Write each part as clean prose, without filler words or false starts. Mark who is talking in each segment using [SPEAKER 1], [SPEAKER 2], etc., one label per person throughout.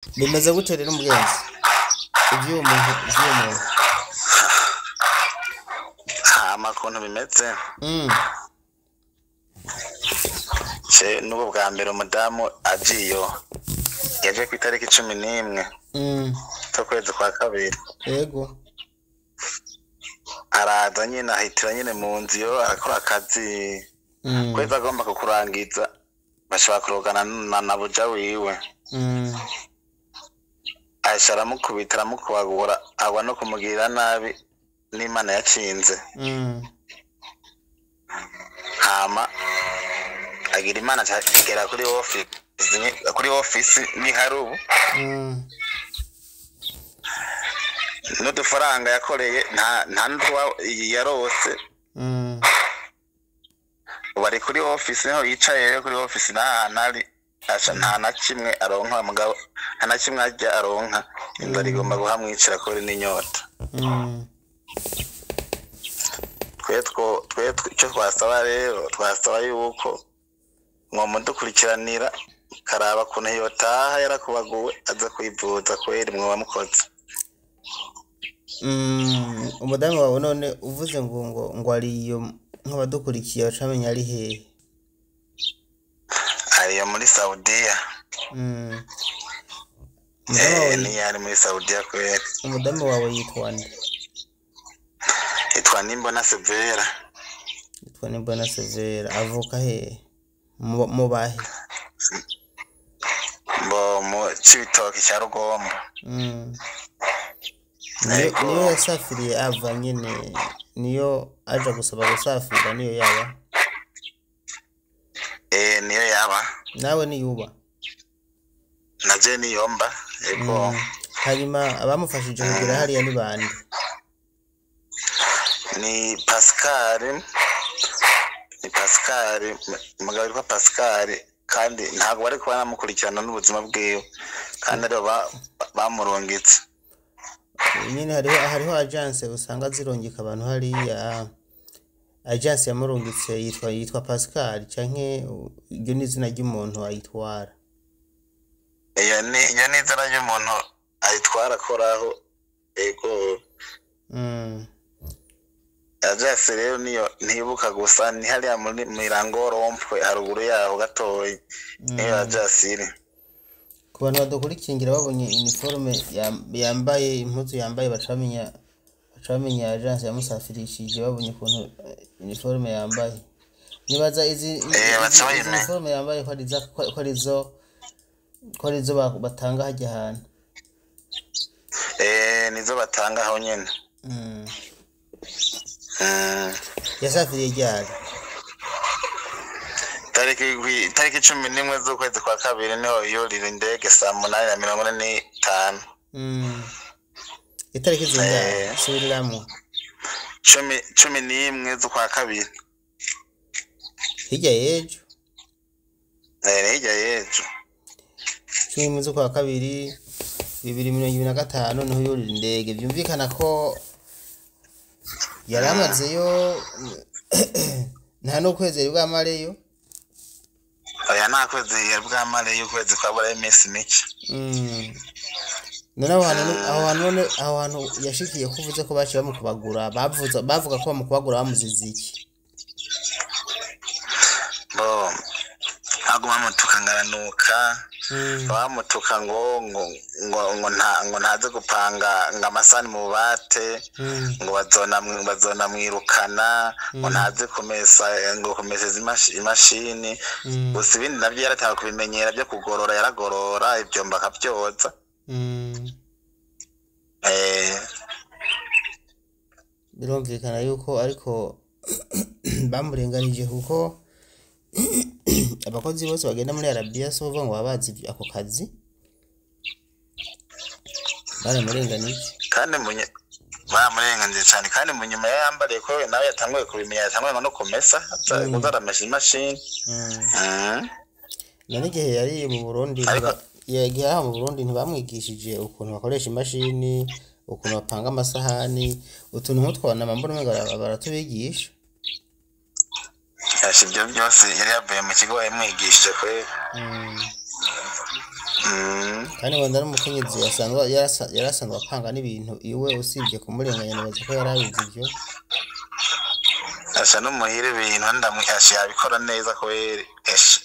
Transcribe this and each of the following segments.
[SPEAKER 1] bimeze gute rero mugenzi ivy'umuntu
[SPEAKER 2] amakuntu bimeze
[SPEAKER 1] mm
[SPEAKER 2] n'ubu bwa mbere umudamu agiyo yaje ku itariki 11 kwezi kwa kabiri
[SPEAKER 1] yego
[SPEAKER 2] araza nyine ahitira nyine mu nzu yo akora akazi kwezi agomba kukurangiza bashobora kurogana na buja wiwe ashara mukubitira mukubagura agwa no kumugirira nabi n'Imana yacinze hama agira Imana cyagera kuri office ni harubu n'udufaranga yakoreye nta ndwa yarose bari kuri office niho yicaye kuri office nari asha nta na kimwe aronka mugabo nta na kimwe ajya aronka inzara igomba guhamwicira kuri n'inyota twe icyo twasaba rero twasaba yuko mwo mudukurikiranira karaba kuntu yotaha yarakubaguwe aza kwivuza kweri mwe bamukoze
[SPEAKER 1] umudamu wawe none uvuze ngo ariyo nk'abadukurikiye bacamenya ari hehe
[SPEAKER 2] ariyo muri Saudiya ni yari muri Saudiya kweri
[SPEAKER 1] umudamu wawe yitwa nde
[SPEAKER 2] yitwa Nimbona Severa
[SPEAKER 1] Nimbona Severa avuka hehe mu bahe
[SPEAKER 2] mu Cibitoke cya Rugombo
[SPEAKER 1] niyo yasafiriye ava nyine niyo aje gusaba gusafira niyo yaba
[SPEAKER 2] niyo yaba
[SPEAKER 1] nawe niyuba
[SPEAKER 2] naje niyomba yego
[SPEAKER 1] hanyuma abamufashije kugira hariya ni bande
[SPEAKER 2] ni Pascal umugabo witwa Pascal kandi ntabwo bari kuba namukurikirana n'ubuzima bwiwe kandi ari bamurungitse
[SPEAKER 1] nyine hariho agence usanga zirongika abantu hariya agence yamurungitse yitwa Pascal canke iryo ni izina ry'umuntu ayitwara
[SPEAKER 2] iyo ni izina ry'umuntu ayitwara koraho ego agence rero niyo ntibuka gusa ni hariya muri Mirango rompwe haruguru yaho gatoyi niyo agence iri
[SPEAKER 1] ku bantu badukurikingira babonye uniforme yambaye impuzu yambaye bacamenya agence yamusafirishije babonye ukuntu uniforme yambaye nibaza izi uniforme yambaye ko arizo batanga hajya ahantu
[SPEAKER 2] nizo batanga aho nyene
[SPEAKER 1] yasafiriye ryari
[SPEAKER 2] tariki 11 z'ukwezi kwa kabiri niho yurira indege saa 8:45
[SPEAKER 1] itariki zingahe subiramwo
[SPEAKER 2] 11 z'ukwa kabiri
[SPEAKER 1] hirya yejo
[SPEAKER 2] hirya yejo
[SPEAKER 1] 11 z'ukwa kabiri 2025 niho yurira indege byumvikana ko yaramazeyo nta no kwezi bw'amareyo
[SPEAKER 2] oya nta kwezi bw'amareyo ukwezi kwabura iminsi mike
[SPEAKER 1] none aho hantu yashikiye kuvuze ko baciye bamukubagura bavuga ko bamukubagura bamuzize iki
[SPEAKER 2] aguma mutukangaranuka bamutuka ngo ntaze gupanga ngo amasani mu bate ngo bazona mwirukana ngo ntaze kumeseza imashini gusa ibindi nabyo yaratanga kubimenyera byo kugorora yaragorora ibyo mbakabyoza
[SPEAKER 1] birumvikana yuko ariko bamurenganije kuko abakozi bose bagenda muri Arabia so bavuga ngo babazi ako kazi baramurenganije
[SPEAKER 2] kandi bamurenganije cyane kandi mu nyuma yambariye ko nawe yatanguye kubimenya yatanguye no kumesa kuzaramesha imashini
[SPEAKER 1] none igihe yari mu Burundi mu Burundi ntibamwigishije ukuntu bakoresha imashini ukuntu bapanga amasahani utuntu nk'utwana mbona umenga baratubigisha
[SPEAKER 2] ibyo byose yari yavuye mu kigo yamwigishije kwe
[SPEAKER 1] kandi ngo ndari umukenyezi yarasanzwe apanga n'ibintu iwe usibye kumurenganya nibaza ko yarabizi ivyo
[SPEAKER 2] asha no muhira ibintu ndamwasha yabikora neza kweri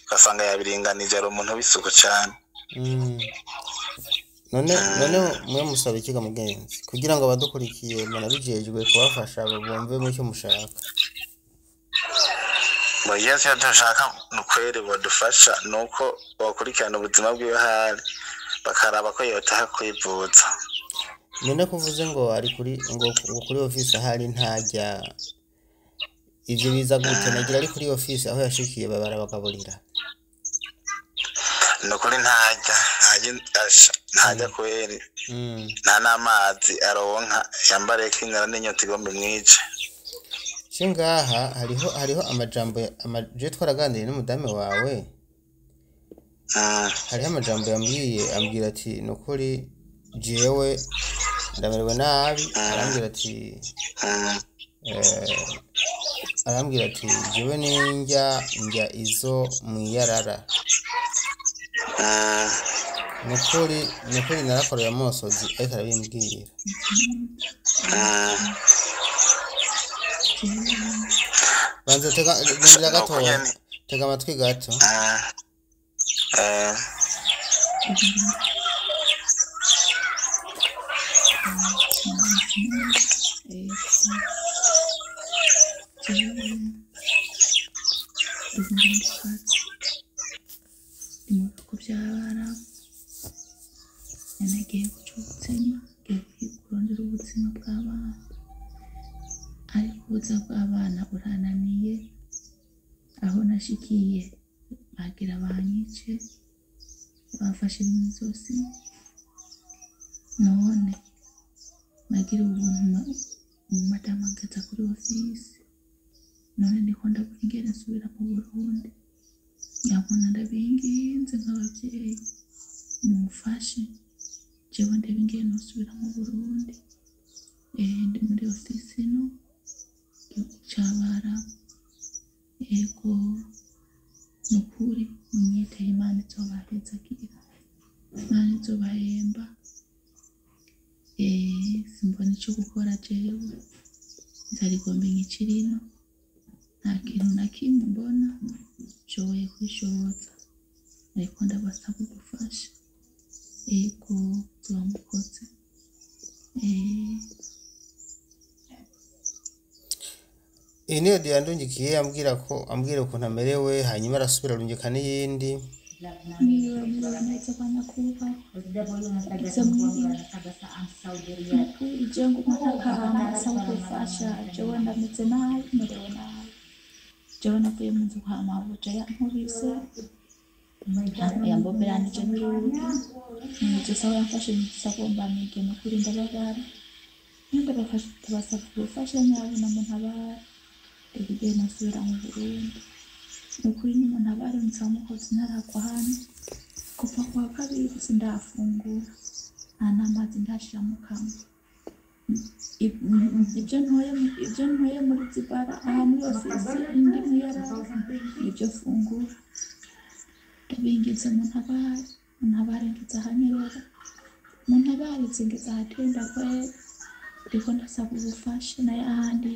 [SPEAKER 2] ugasanga yabiringanije ari umuntu w'isuku cyane.
[SPEAKER 1] none mwe musaba ikiga mugenzi kugira ngo abadukurikiye munabijejwe kubafasha bumve mu cyo mushaka.
[SPEAKER 2] Yes, yadashaka nukwere badufasha nuko bakurikirana ubuzima bwiwe hari bakaraba ko yotaha kwivuza.
[SPEAKER 1] None kuvuze ngo ari kuri office hari ntajya ivyo biza gute nagira ari kuri office aho yashikiye babara bagaburira.
[SPEAKER 2] Nukuri ntajya kweri nta n'amazi aronka yambare kinara n'inyota igomba mwice.
[SPEAKER 1] Shingaha hariho amajambo je twaraganiriye n'umudame wawe hariho amajambo ambwira ati nukuri jewe ndamerewe nabi arambwira ati jewe ninjya izo mwiyarara nukuri narakoreye amosozi ariko arabimbwira. Banze tega gatoya tega amatwi gato.
[SPEAKER 3] Nagiye gucutsema ngiye kurondera ubuzima bw'abana ariko ubuza bw'abana burananiye aho nashikiye bagira banyice bafashe imizosi none nagira ubuntu madama ngata kuri office none ndiko ndabura ingene nsubira mu Burundi yabona ndabinginze nk'abavyeyi mumfashe jewe ndebe ingene nsubira mu Burundi ndi muri office no cyabara ego nukuri munyite Imana izobaheza kira Imana izobahemba simbona icyo gukora jewe nzarigomba nk'ikirino nta kintu na kimwe mbona nshoboye kwishoboza ariko ndabasaba ubufasha ego tubamukoze.
[SPEAKER 1] Niyo yandungikiye ambwira ukuntu amerewe hanyuma arasubira arungika n'iyindi
[SPEAKER 3] niwe mwaneza banyakuba ije ngo mtakana asaba ubufasha jewe ndameze nabi merewe nabi jewe navuye mu nzu kwa mabuja yankubise yambomberanije n'urugi nje sawa yafashe nisabomba nige no kuri ndabagara ndabafasha tubasaba ubufasha nyabo na muntabara igihe nasubira mu Burundi nukuri n'umuntu abaronse amukoze narakwa hano kuva kwa kabiri sindafungura nta n'amazi ndashira mu kanwa ibyo ntoye muri zibara ahantu hose indi mwiyarara ibyo fungura ndabingize muntabare ngize ahanyerera muntabare zingize ahatenda kwera ndiko ndasaba ubufasha naye ahandi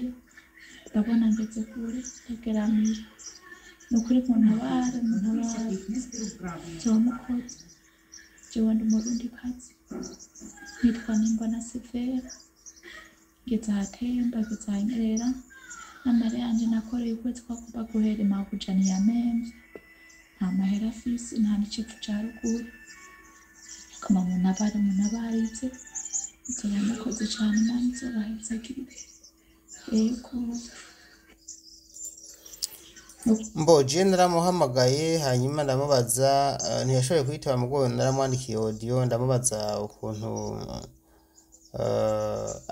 [SPEAKER 3] ndabona ngeze kure tegeramira nukuri muntabare cyomukoze jewe ndi Murundi kazi nitwa Nimbona Severa ngeze ahatemba ngeze ahanyerera n'amare yanje nakoreye ukwezi kwagomba guhera Mabuja ntiyamemvye nta mahera afise nta n'icepfu ca ruguru kama muntabare ivyo nzobamukoze cane Imana izobahezagire ego.
[SPEAKER 1] Mboje naramuhamagaye hanyuma ndamubaza ntiyashoboye kwitaba mugoye naramwandikiye audio ndamubaza ukuntu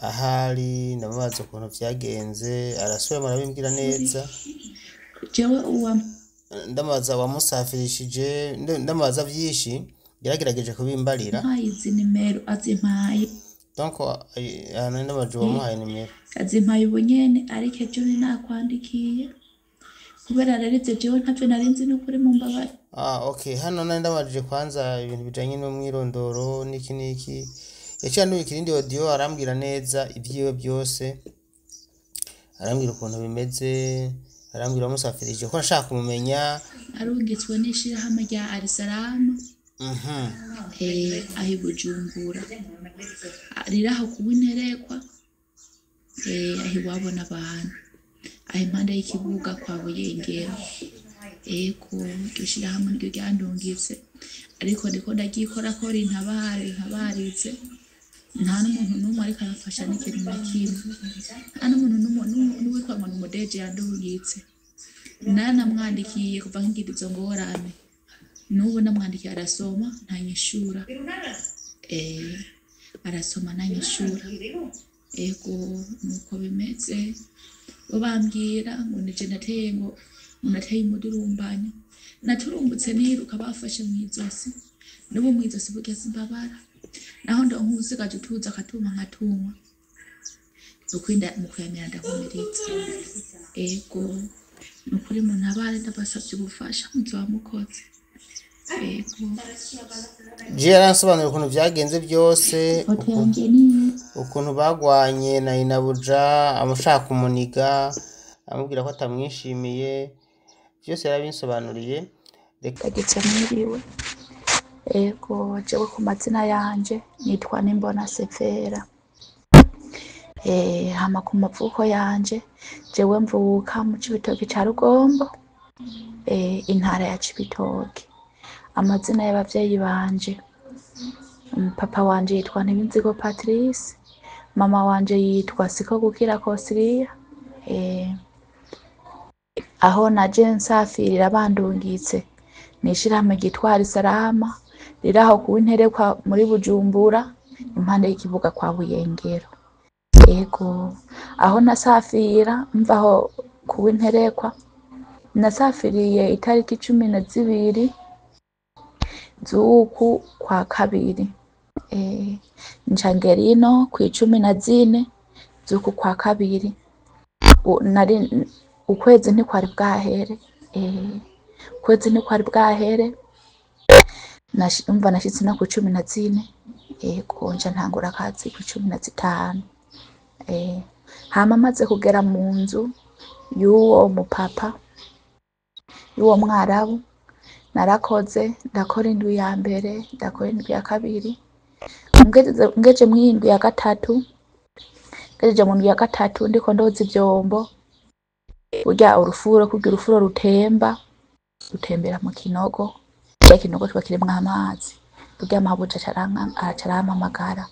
[SPEAKER 1] ahari ndamubaza ukuntu vyagenze arasubira murabimbwira neza
[SPEAKER 3] jewe
[SPEAKER 1] ndamubaza wamusafirishije ndamubaza vyinshi yaragerageje kubimbarira
[SPEAKER 3] izi nimero azimpaye
[SPEAKER 1] donc ndabaje wamuhaye nimero
[SPEAKER 3] azimpaye ubunyene ariko ejo nakwandikiye kubera rero ivyo jewe ntavyo narinzi n'ukuri mu mbabare.
[SPEAKER 1] Okay, hano nari ndabajije kwanza ibintu bijanye n'umwirondoro niki yaciye ikirindi audio arambwira neza ivyiwe byose, arambwira ukuntu bimeze, arambwira musafirije ko ashaka kumenya
[SPEAKER 3] arungitswe n'ishirahamwe rya Alisalam ahi Bujumbura riraho kuwinterekwa ahi wabona abantu ahi impande y'ikibuga kwa Buyengero eko ishirahamwe ryo ryandungitse ariko ndiko ndagikora ko ntabaritse nta n'umuntu n'umwe ariko arafasha n'ikintu na kimwe nta n'umuntu n'uwe kwa ngo umudeje yandungitse namwandikiye kuva nkigira izo ngorane n'ubu namwandikiye arasoma ntanyishura arasoma ntanyishura ego nuko bimeze bo bambwira ngo nije nateye ngo nateye umudurumbanyo naturumbutse niruka bafashe mwizosi n'ubu mwizosi burya simbabara naho ndo nkusigaje utuza akatuma nkatumwa ukwinda mukuyamira ndakomeritse ego nukuri mu ntabare ndabasabye ubufasha muzoba mukoze ego
[SPEAKER 1] je yaransobanura ukuntu vyagenze byose ukuntu bagwanye na inabuja amushaka umuniga amubwira ko atamwishimiye byose yarabinsobanuriye
[SPEAKER 3] ndagitse mwiriwe ego jewe ku mazina yanje nitwa Nimbona Sefera hama ku mavuko yanje jewe mvuka mu Cibitoke ca Rugombo intara ya Cibitoke. Amazina y'abavyeyi banje papa wanje yitwa Ntibinzigo Patrice, mama wanje yitwa Sikogukira Kosiria. Aho naje nsafirira bandungitse nishirahamwe ryitwa Alisalam riraho kuwinterekwa muri Bujumbura impande y'ikibuga kwa Buyengero. Ego aho nasafira mvaho kuwinterekwa nasafiriye itariki 12 z'uku kwa kabiri ncangerino ku 14 z'uku kwa kabiri nari ukwezi ntikwari bwahere ukwezi ntikwari bwahere umva nashitse no ku 14 ego nca ntangura akazi ku 15 hama maze kugera mu nzu y'uwo mupapa y'uwo mwarabu narakoze ndakora indwi ya mbere ndakora indwi ya kabiri ngeje mu indwi ya gatatu ngeje mu ndwi ya gatatu ndiko ndoza ivyombo burya urufuro kugira urufuro rutembera mu kinogo ya kinogo kiba kirimwo amazi burya amabuja arampamagara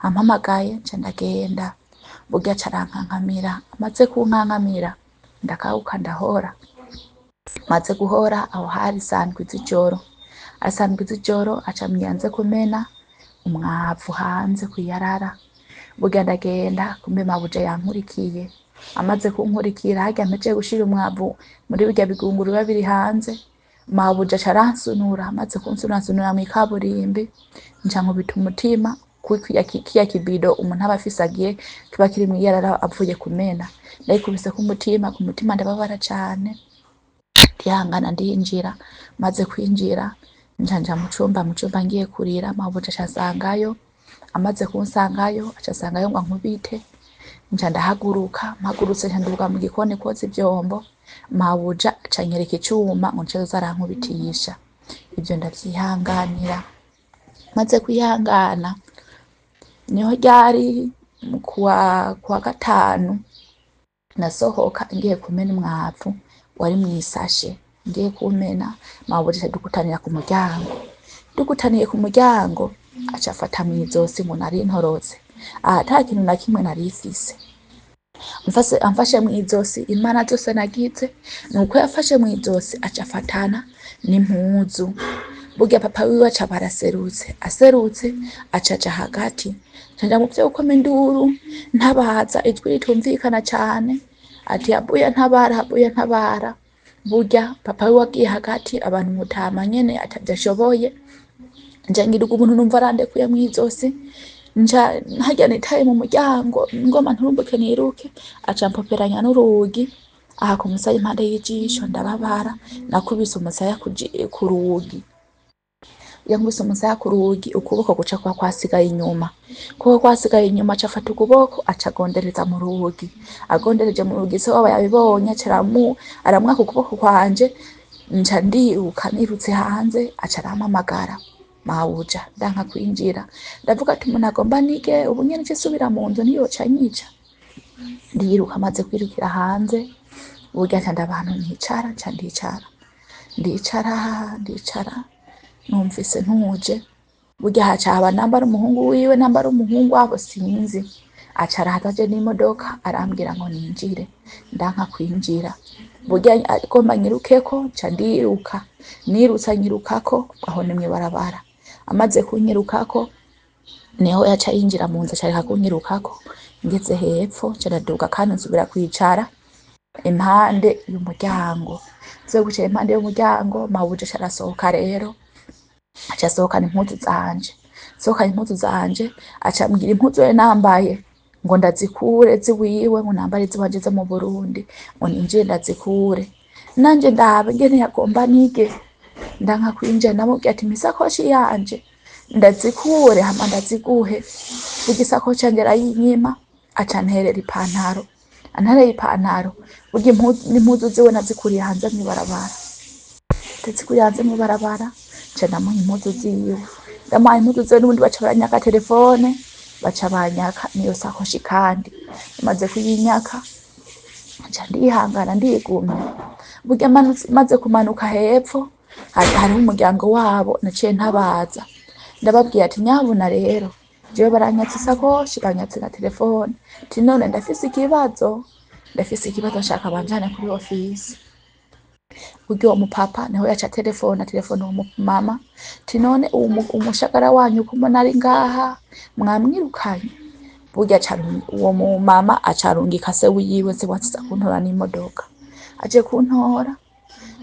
[SPEAKER 3] ampamagaye nca ndagenda burya carankankamira amaze kunkankamira ndakauka ndahora maze guhora aho hari sandwi z'ijoro aca myanze kumena umwavu hanze kuyarara burya ndagenda kumbe mabuja yankurikiye amaze kunkurikira harya mpeje gushira umwavu muri burya bigunguru babiri hanze mabuja caransunura amaze kunsunura mu ikaburimbi nca nkubita umutima kiya kibido umuntu aba afise agiye kiba kiri mu yarara avuye kumena ndayikubise ku mutima ndababara cane ndihangana ndinjira maze kwinjira njanja mu cumba ngiye kurira mabuja casangayo amaze kunsangayo acasangayo ngo nkubite nca ndahaguruka mpagurutse nduga mu gikoni koza ivyombo mabuja acanyereka icuma ngo nce zarankubitisha ibyo ndavyihanganira maze kwihangana niho ryari kuwa gatanu nasohoka ngiye kumena umwavu wari mwisashe ngiye kumena mabuja dukutanira ku muryango aca afata mwizosi ngo nari ntorotse ata kintu na kimwe narifise amfashe mwizosi imana zose nagize nuko yafashe mwizosi aca afatana n'impuzu burya papa wiwe aca aserutse acaja hagati nja mu vyo ukome induru ntabaza ijwi ritumvikana cyane ati abuya ntabara burya papa wiwe agiye hagati abantu mutama nyene atavyashoboye nja ngiruka umuntu numva arandekuye mwizosi nja hajya nitaye mu muryango ngoma nturumbuke niruke aca mpoperanya n'urugi aha ku musaya impande y'ijisho ndababara, nakubise umusaya ku rugi. Yankubise umusaya ku rugi, ukuboko guca kwa kwasigaye inyuma. Kuko kwasigaye inyuma aca afata ukuboko aca agondereza mu rugi. Agondereje mu rugi se waba yabibonye aramwaka ukuboko kwanje, nca ndiruka nirutse hanze, aca arampamagara. Mabuja ndanka kwinjira. Ndavuga ati umuntu agomba nige ubu nyene nsubira mu nzu niyoca anyica. Ndiruka maze kwirukira hanze, burya nca ndabantu nticara, nca ndicara. Numvise ntuje, burya haca haba namba ari umuhungu wiwe namba ari umuhungu wabo sinzi. Aca araza aje n'imodoka arambwira ngo ninjire, ndanka kwinjira. Burya agomba nyirukeko, nca ndiruka. Nirutsa nyirukako, aho ni mw'ibarabara. Amaze kunyirukako, niho yaca yinjira mu nzu acareka kunyirukako. Ngeze hepfo, nca ndaduga kandi nsubira kwicara impande y'umuryango. Nze gucara impande y'umuryango, mabuja aca arasohoka rero. Aca asohokana impuzu zanje. Sohokana impuzu zanje, aca ambwira impuzu yari nambaye ngo ndazikure ziwiwe, ngo nambare iziwanje zo mu Burundi, ngo ninjire ndazikure. Nanje ndabe ngene yagomba nige, ndanka kwinjira. Ndamubwira ati imisakoshi yanje ndazikure hama ndaziguhe. Burya isakoshi yanje arayinyima, aca anterera ipantaro. Antereye ipantaro, burya impuzu ziwe nazikuriye hanze mw'ibarabara. Ndazikuriye hanze mw'ibarabara, nca ndamuha impuzu ziwe. Ndamuha impuzu ziwe n'ubundi baca baranyaka telefone, baca banyaka niyo sakoshi kandi. Maze kuyinyaka, nca ndihangana ndigumya. Burya maze kumanuka hepfo, hariho umuryango wabo, naciye ntabaza. Ndababwiye ati nyabuna rero, jewe baranyatse isakoshi, banyatse na telefone. Ati none ndafise ikibazo nshaka banjane kuri ofisi. Burya uwo mupapa niho yaca telefone uwo mama. Ati none umushagara wanyu kumona ari ngaha, mwamwirukanye. Burya uwo mama aca arungika se wiwe, se waza kuntora n'imodoka. Aje kuntora,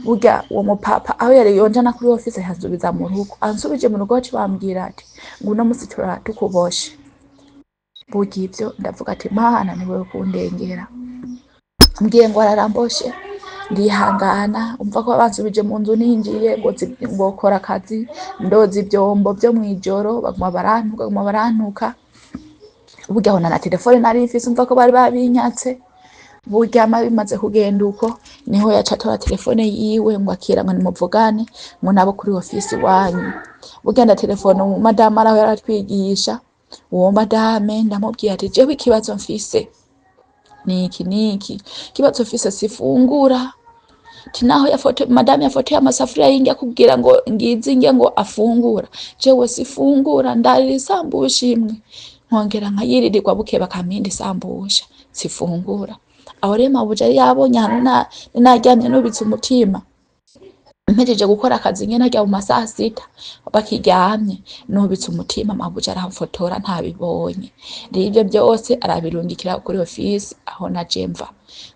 [SPEAKER 3] burya uwo mupapa aho yari yonjana kuri ofisi yansubiza mu rugo. Ansubije mu rugo bambwira ati ngo uno musi tukuboshe. Burya ivyo ndavuga ati Mana ni wewe kundengera. Ambwiye ngo araramboshe, ndihangana. Umva ko bansubije mu nzu ninjiye ngo kora akazi, ndoza ivyombo vyo mwijoro, baguma barantuka. Burya aho na telefone nari mfise, umva ko bari babinyatse. Burya bimaze kugenda uko, niho yaca atora telefone yiwe ngo akira ngo nimuvugane ngo nabo kuri ofisi wanyu. Burya nda telefone madame araho yaratwigisha. Uwo madame ndamubwiye ati jewe ikibazo mfise niki kibazo mfise sifungura. Tinaho madame yafotoye amasafuriya y'ingi kubwira ngo ngizi nge ngo afungura, jewe sifungura, ndarira isambusha imwe nkongera nkayiririrwa buke bakamindi sambusha sifungura. Aho rero mabuja yabonye hano naryamye nubitse umutima, mpejeje gukora akazi nyene najya mu masaha 6 bakiryamye nubitse umutima. Mabuja aramfotora ntabibonye. Rero ivyo byose arabirungikira kuri ofisi aho naje mva,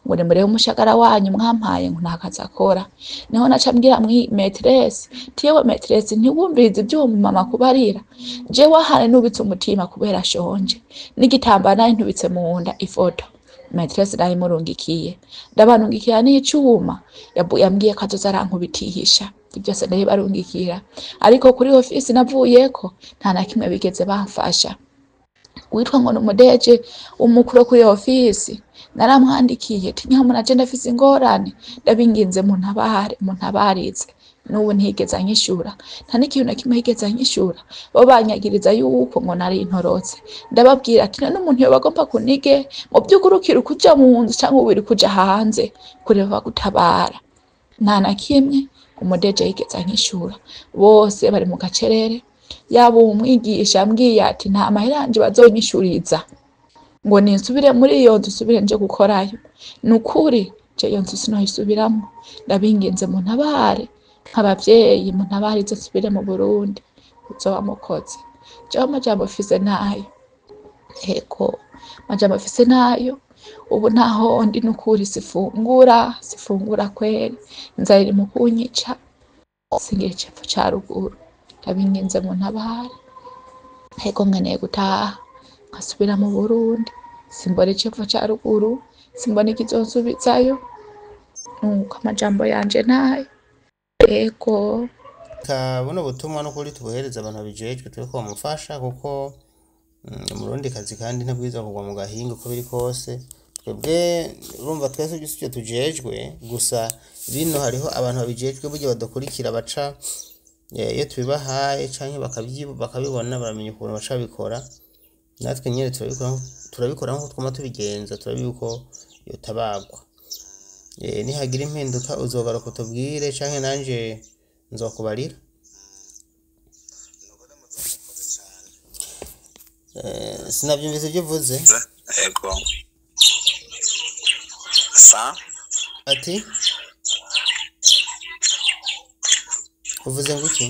[SPEAKER 3] ngo nimurebe umushagara wanyu mwampaye ngo ntakaza akora. Niho naca mbwira maîtresse, tiyewe maîtresse ntiwumvirize ibyo mama kubarira, jewe ahane nubitse umutima kubera shonje, n'igitambara ntubitse mu nda ifoto. Maîtresse nayo murungikiye, ndabanungikira n'icuma yambwiye ko azoza arankubitihisha. Ibyo se ndaye barungikira, ariko kuri ofisi navuyeko nta na kimwe bigeze bamfasha. Witwa ngo n'umudeje umukuru kuri ofisi, naramwandikiye ati nyamuna je ndafise ingorane, ndabinginze muntabarize. N'ubu ntigeze anyishura, nta n'ikintu na kimwe yigeze anyishura. Bo banyagiriza yuko ngo nari intorotse. Ndababwira ati none umuntu yo bagomba kunige mu by'ugurukira kuja mu nzu cyangwa ubiri kuja hanze kureba gutabara. Nta na kimwe umudeje yigeze anyishura. Bose bari mu gacerere. Yabo umwigisha ambwiye ati nta mahiranje bazonyishuriza ngo ninsubire muri iyo nzu subire nje gukorayo. Nukuri je iyo nzu sinoyisubiramo, ndabinginze muntabare nk'abavyeyi, muntabarize nsubire mu Burundi uzoba mukoze. Je amajambo mfise nayo, eko amajambo mfise nayo. Ubu ntaho ndi nukuri sifungura kweli, inzara iri mu kunyica, singira icepfo ca ruguru. Ndabinginze muntabare, eko nkeneye gutaha nkasubira mu Burundi, simbona icepfo ca ruguru, simbona ikizonsubizayo. nuko amajambo yanje nayo ego
[SPEAKER 1] buno butumwa no kuri tubuhereza abantu babijejwe turiko bamufasha kuko umurundi kazi kandi ntabwiza kugwa mu gahinga uko biri kose twebwe urumva twese ibyo tujejwe gusa bino hariho abantu babijejwe burya badakurikira baca iyo tubibahaye canke bakabibona baramenya ukuntu baca bikora natwe nyene turabikora nkuko twama tubigenza turabiko yotabagwa nihagira impinduka uzogaruka utubwire canke nanje nzokubarira sinavyumvise ibyo uvuze
[SPEAKER 2] ego sa
[SPEAKER 1] ati uvuze ngo iki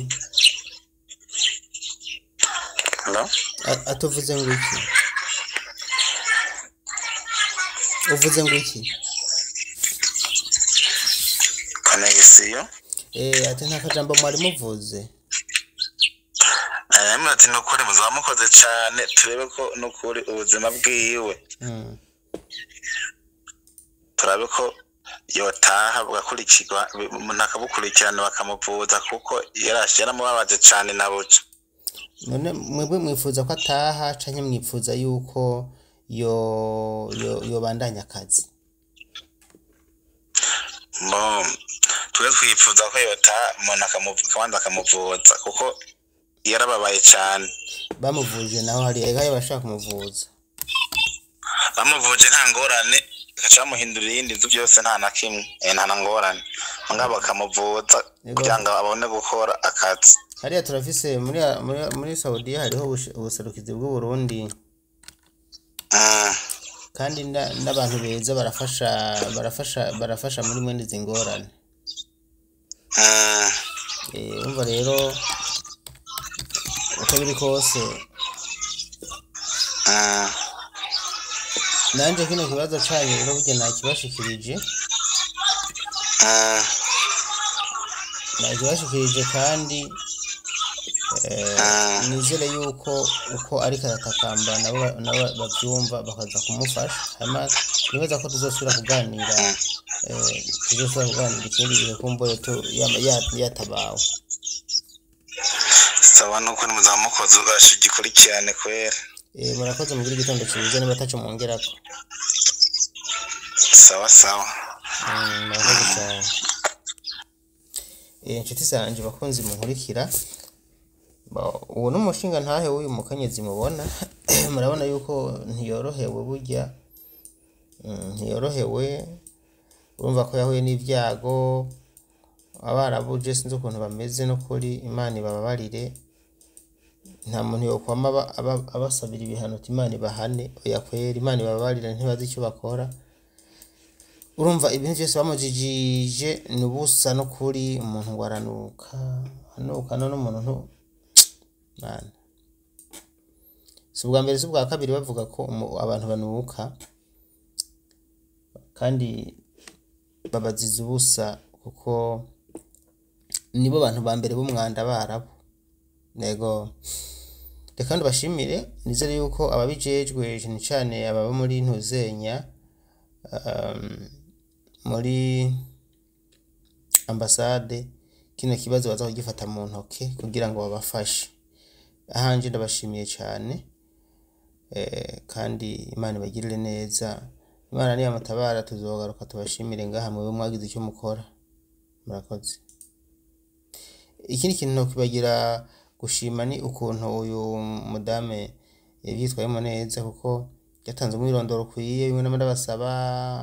[SPEAKER 2] hello
[SPEAKER 1] atuvuze ngo iki uvuze ngo iki
[SPEAKER 2] connexion
[SPEAKER 1] ati nta kajambo mwari muvuze
[SPEAKER 2] ati nukuri muzamukoze cyane turebe ko nukuri ubuzima bwiwe turabe ko yotaha bugakurikirwa nakabukurikirana bakamuvuza kuko yaramubabaje cyane nabuca
[SPEAKER 1] none mwebwe mwifuza ko ataha canke mwifuza yuko yobandanya akazi
[SPEAKER 2] twe twifuza ko yotaha umuntu akamuvuza kuko yarababaye cyane
[SPEAKER 1] bamuvuje naho hari egaye bashaka kumuvuza
[SPEAKER 2] bamuvuje nta ngorane gacha muhindurira iyindi nzu byose nta na kimwe nta na ngorane ngabo bakamuvuza kugira ngo abone gukora akazi
[SPEAKER 1] hariya turafise muri Saudiya hariho ubuserukizi bw'u Burundi kandi n'abantu beza barafasha muri mwene zingorane umva rero uko biri kose nanje kino kibazo cyanyu rero burya nakibashikirije kandi nizere yuko uko ariko aratakamba nabo babyumva bakaza kumufasha hama nibaza ko tuzosubira kuganira ikindi gihe kumbure yatabawe
[SPEAKER 2] sawa nuko muzamukoze ugashigikurikirane kwera
[SPEAKER 1] murakoze mugira igitondo cyiza niba tacu mongerako
[SPEAKER 2] sawa
[SPEAKER 1] murakoze cyane inshuti zanje bakunzi munkurikira ubu n'umushinga ntahe w'uyu mukenyezi mubona murabona yuko ntiyorohewe burya ntiyorohewe urumva ko yahuye n'ibyago abarabuje sinzi ukuntu bameze no kuri Imana ibababarire nta muntu yokwama abasabira ibihano Imana ibahane oya kwera Imana ibababarire ntibazi icyo bakora urumva ibintu byose bamujijije nubusa no kuri umuntu waranuka none umuntu mana si ubwa mbere si ubwa kabiri bavuga ko abantu banuka kandi babaziza ubusa kuko nibo bantu ba mbere b'umwanda barabo nego reka ndabashimire nizere yuko ababijejwe cyane ababa muri ntuzenya muri ambasade kino kibazo baza kugifata mu ntoke kugira ngo babafashe ahanje ndabashimiye cyane kandi Imana ibagirire neza Imana niyo amatabara tuzogaruka tubashimire ngaha mwe mwagize icyo mukora murakoze ikindi kintu no kibagira gushima ni ukuntu uyu mudame yitwayemo neza kuko yatanze umwirondoro kwiye bimwe n'abasaba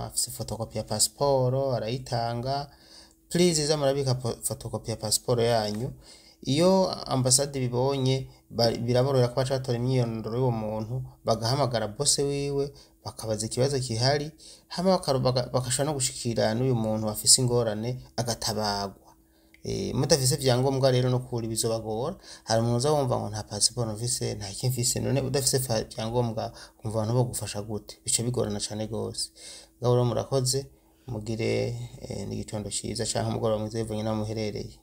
[SPEAKER 1] afise photocopy ya passport arayitanga please zamurabika photocopy ya passport yanyu iyo ambasade bibonye biraborora ko bacatora imyirondoro y'uwo muntu bagahamagara boss wiwe bakabaza ikibazo kihari hama bakashana no gushikira n'uyu muntu afise ingorane agatabagwa mutafise vyangombwa rero no kuri bizobagora hari umuntu uzabumva ngo nta passport mfise nta kimfise none udafise vyangombwa kumva abantu bagufasha gute bice bigorana cyane gose ngabo murakoze mugire n'igitondo cyiza canke umugoroba mwiza bivanye namuherereye